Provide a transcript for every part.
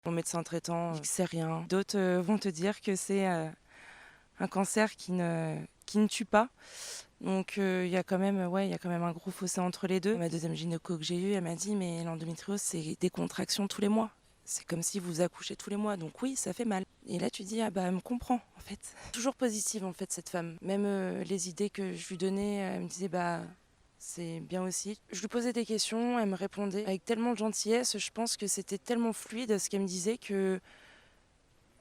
Mon médecin traitant dit que c'est rien. D'autres vont te dire que c'est un cancer qui ne tue pas. Donc il y a quand même un gros fossé entre les deux. Ma deuxième gynéco que j'ai eue, elle m'a dit mais l'endométriose c'est des contractions tous les mois. C'est comme si vous accouchez tous les mois, donc oui, ça fait mal. Et là, tu dis, ah bah, elle me comprend, en fait. Toujours positive, en fait, cette femme. Même les idées que je lui donnais, elle me disait, bah, c'est bien aussi. Je lui posais des questions, elle me répondait avec tellement de gentillesse. Je pense que c'était tellement fluide ce qu'elle me disait que,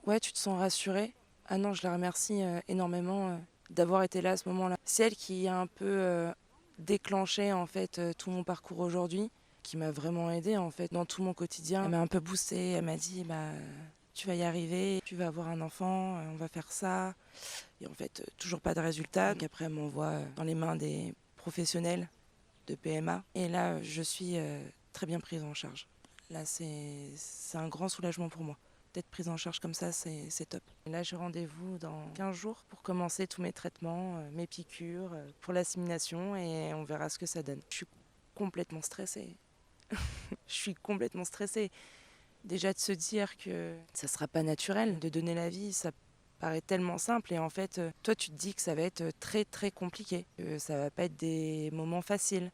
ouais, tu te sens rassurée. Ah non, je la remercie énormément d'avoir été là à ce moment-là. C'est elle qui a un peu déclenché, en fait, tout mon parcours aujourd'hui, qui m'a vraiment aidée en fait dans tout mon quotidien. Elle m'a un peu boostée, elle m'a dit bah tu vas y arriver, tu vas avoir un enfant, on va faire ça. Et en fait, toujours pas de résultat. Donc après, elle m'envoie dans les mains des professionnels de PMA. Et là, je suis très bien prise en charge. Là, c'est un grand soulagement pour moi. D'être prise en charge comme ça, c'est top. Et là, j'ai rendez-vous dans 15 jours pour commencer tous mes traitements, mes piqûres, pour l'assimilation et on verra ce que ça donne. Je suis complètement stressée. Je suis complètement stressée. Déjà de se dire que ça sera pas naturel de donner la vie, ça paraît tellement simple et en fait, toi tu te dis que ça va être très très compliqué, que ça va pas être des moments faciles,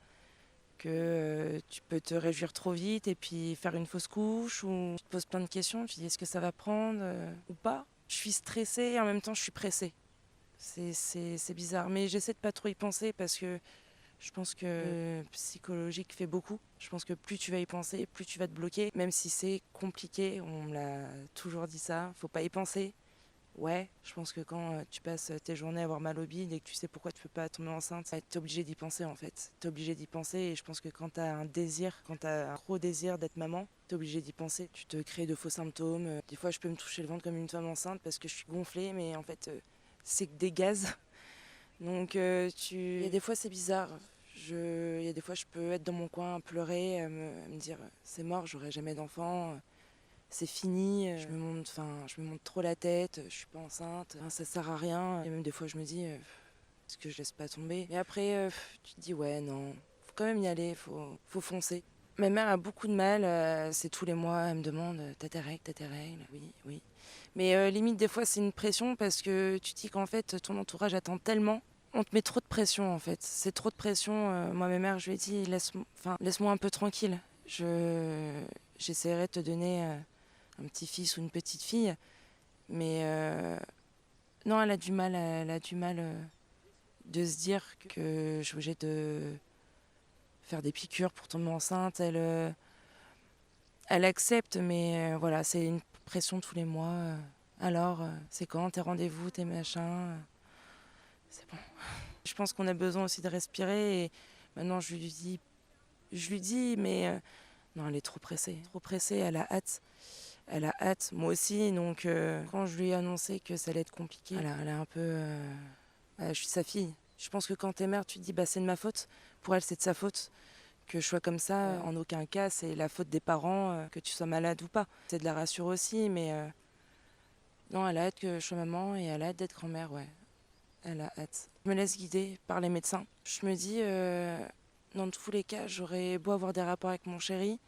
que tu peux te réjouir trop vite et puis faire une fausse couche ou tu te poses plein de questions, tu te dis est-ce que ça va prendre ou pas. Je suis stressée et en même temps je suis pressée. C'est bizarre, mais j'essaie de pas trop y penser parce que je pense que le psychologique fait beaucoup. Je pense que plus tu vas y penser, plus tu vas te bloquer. Même si c'est compliqué, on me l'a toujours dit ça, faut pas y penser. Ouais, je pense que quand tu passes tes journées à avoir mal au bide et que tu sais pourquoi tu peux pas tomber enceinte, t'es obligé d'y penser en fait. T'es obligé d'y penser et je pense que quand t'as un désir, quand t'as un gros désir d'être maman, t'es obligé d'y penser. Tu te crées de faux symptômes. Des fois, je peux me toucher le ventre comme une femme enceinte parce que je suis gonflée, mais en fait, c'est que des gaz. Donc, il y a des fois, c'est bizarre. Il y a des fois, je peux être dans mon coin, pleurer, à me dire c'est mort, j'aurai jamais d'enfant, c'est fini. Je me monte trop la tête, je suis pas enceinte, ça sert à rien. Et même des fois, je me dis est-ce que je laisse pas tomber. Et après, tu te dis ouais, non, faut quand même y aller, faut foncer. Ma mère a beaucoup de mal, c'est tous les mois, elle me demande t'as tes règles, oui, oui. Mais limite, des fois, c'est une pression parce que tu te dis qu'en fait, ton entourage attend tellement. On te met trop de pression, en fait. C'est trop de pression. Moi, ma mère, je lui ai dit, laisse-moi un peu tranquille. J'essaierai de te donner un petit-fils ou une petite fille. Mais non, elle a du mal de se dire que je suis obligée de faire des piqûres pour tomber enceinte. Elle accepte, mais voilà, c'est une pression tous les mois. Alors, c'est quand tes rendez-vous, tes machins c'est bon. Je pense qu'on a besoin aussi de respirer et maintenant je lui dis, mais non, elle est trop pressée, elle a hâte. Elle a hâte, moi aussi, donc quand je lui ai annoncé que ça allait être compliqué, elle a un peu... je suis sa fille. Je pense que quand t'es mère, tu te dis, bah c'est de ma faute. Pour elle, c'est de sa faute. Que je sois comme ça, en aucun cas, c'est la faute des parents, que tu sois malade ou pas. C'est de la rassurer aussi, mais non, elle a hâte que je sois maman et elle a hâte d'être grand-mère, ouais. Elle a hâte. Je me laisse guider par les médecins. Je me dis, dans tous les cas, j'aurais beau avoir des rapports avec mon chéri.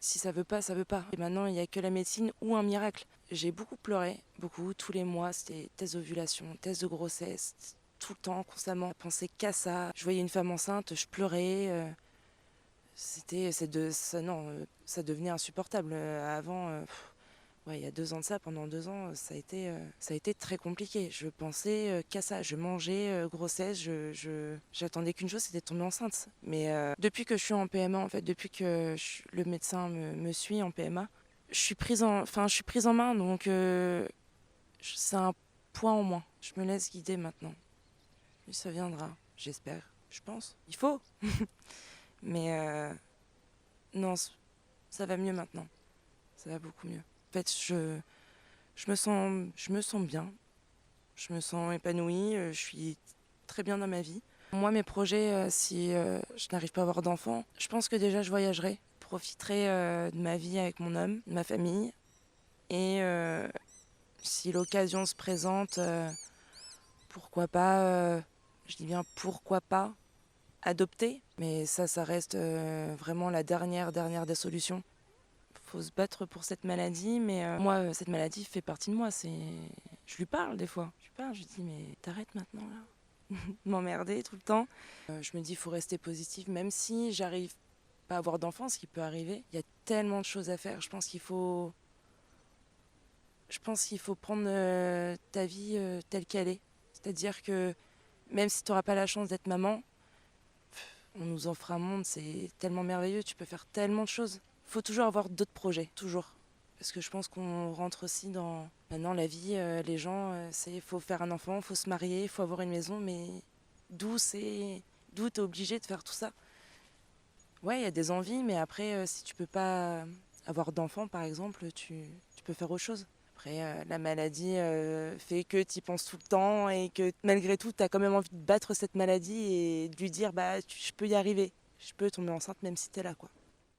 Si ça veut pas, ça veut pas. Et maintenant, il n'y a que la médecine ou un miracle. J'ai beaucoup pleuré, beaucoup, tous les mois. C'était test d'ovulation, test de grossesse, tout le temps, constamment. Je pensais qu'à ça. Je voyais une femme enceinte, je pleurais. Ça devenait insupportable. Avant, ouais, il y a 2 ans de ça, pendant 2 ans, ça a été très compliqué. Je pensais qu'à ça. Je mangeais, grossesse, j'attendais qu'une chose, c'était de tomber enceinte. Mais depuis que je suis en PMA, en fait, depuis que le médecin me suit en PMA, je suis prise en main, donc c'est un point en moins. Je me laisse guider maintenant. Et ça viendra, j'espère, je pense. Il faut. Mais non, ça va mieux maintenant. Ça va beaucoup mieux. En fait, je me sens bien, je me sens épanouie, je suis très bien dans ma vie. Moi, mes projets, si je n'arrive pas à avoir d'enfants, je pense que déjà je voyagerai, profiterai de ma vie avec mon homme, de ma famille. Et si l'occasion se présente, pourquoi pas, je dis bien pourquoi pas, adopter. Mais ça reste vraiment la dernière des solutions. faut se battre pour cette maladie, mais moi, cette maladie fait partie de moi. Je lui parle des fois. Je lui parle, je lui dis, mais t'arrêtes maintenant là, de m'emmerder tout le temps. Je me dis, il faut rester positive, même si j'arrive pas à avoir d'enfant, ce qui peut arriver. Il y a tellement de choses à faire. Je pense qu'il faut prendre ta vie telle qu'elle est. C'est-à-dire que même si tu n'auras pas la chance d'être maman, on nous offre un monde, c'est tellement merveilleux, tu peux faire tellement de choses. Il faut toujours avoir d'autres projets, toujours. Parce que je pense qu'on rentre aussi dans... Maintenant, la vie, les gens, il faut faire un enfant, il faut se marier, il faut avoir une maison, mais d'où t'es obligé de faire tout ça? Ouais, il y a des envies, mais après, si tu peux pas avoir d'enfant, par exemple, tu peux faire autre chose. Après, la maladie fait que tu y penses tout le temps et que malgré tout, tu as quand même envie de battre cette maladie et de lui dire, bah, je peux y arriver. Je peux tomber enceinte même si tu es là, quoi.